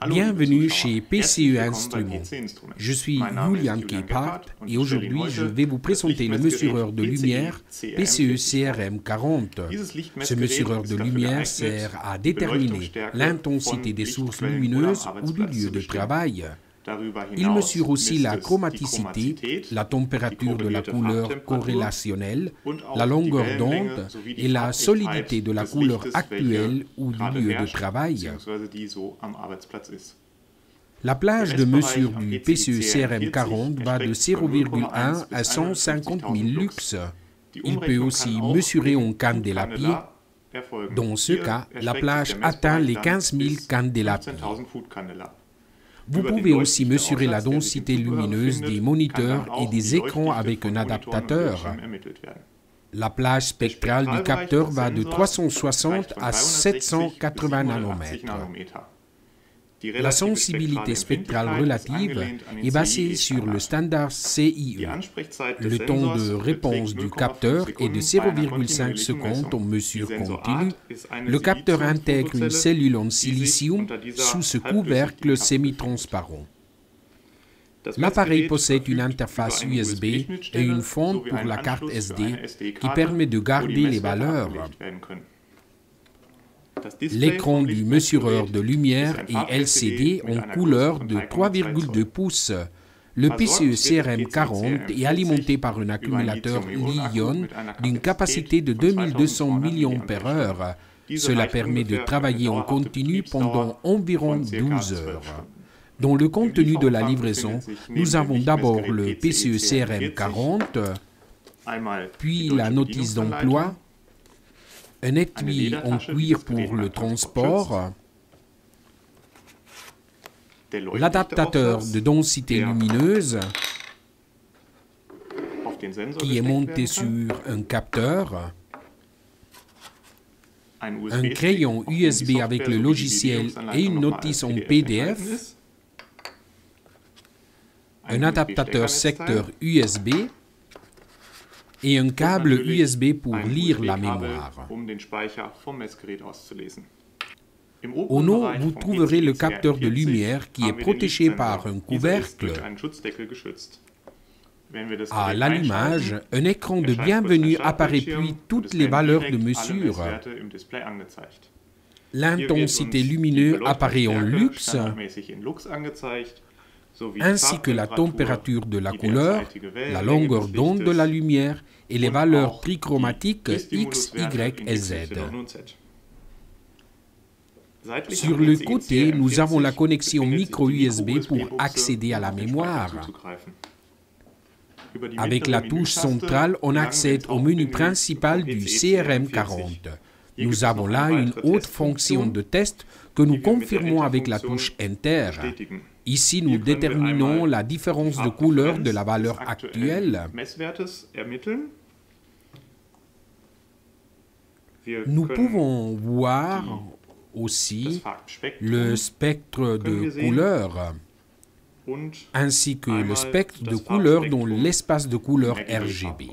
Bienvenue chez PCE Instruments. Je suis Julian Gebhardt et aujourd'hui je vais vous présenter le mesureur de lumière PCE CRM 40. Ce mesureur de lumière sert à déterminer l'intensité des sources lumineuses ou du lieu de travail. Il mesure aussi la chromaticité, la température de la couleur corrélationnelle, la longueur d'onde et la solidité de la couleur actuelle ou du lieu de travail. La plage de mesure du PCE CRM 40 va de 0,1 à 150 000 lux. Il peut aussi mesurer en candélapier. Dans ce cas, la plage atteint les 15 000 candélapiers. Vous pouvez aussi mesurer la densité lumineuse des moniteurs et des écrans avec un adaptateur. La plage spectrale du capteur va de 360 à 780 nanomètres. La sensibilité spectrale relative est basée sur le standard CIE. Le temps de réponse du capteur est de 0,5 secondes en mesure continue. Le capteur intègre une cellule en silicium sous ce couvercle semi-transparent. L'appareil possède une interface USB et une fente pour la carte SD qui permet de garder les valeurs. L'écran du mesureur de lumière est LCD en couleur de 3,2 pouces. Le PCE CRM 40 est alimenté par un accumulateur Li-ion d'une capacité de 2200 mAh. Cela permet de travailler en continu pendant environ 12 heures. Dans le contenu de la livraison, nous avons d'abord le PCE CRM 40, puis la notice d'emploi, un étui en cuir pour le transport, l'adaptateur de densité lumineuse qui est monté sur un capteur, un crayon USB avec le logiciel et une notice en PDF, un adaptateur secteur USB et un câble USB pour lire la mémoire. Au haut, vous trouverez le capteur de lumière qui est protégé par un couvercle. À l'allumage, un écran de bienvenue apparaît puis toutes les valeurs de mesure. L'intensité lumineuse apparaît en lux, ainsi que la température de la couleur, la longueur d'onde de la lumière et les valeurs trichromatiques X, Y et Z. Sur le côté, nous avons la connexion micro-USB pour accéder à la mémoire. Avec la touche centrale, on accède au menu principal du CRM 40. Nous avons là une haute fonction de test que nous confirmons avec la touche Enter. Ici, nous déterminons la différence de couleur de la valeur actuelle. Nous pouvons voir aussi le spectre de couleur, ainsi que le spectre de couleur dans l'espace de couleur RGB.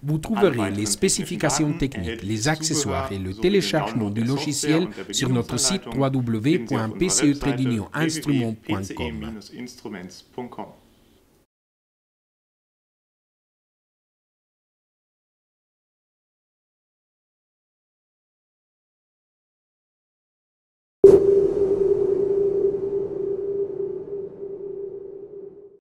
Vous trouverez les spécifications techniques, les accessoires et le téléchargement du logiciel sur notre site www.pce-instruments.com.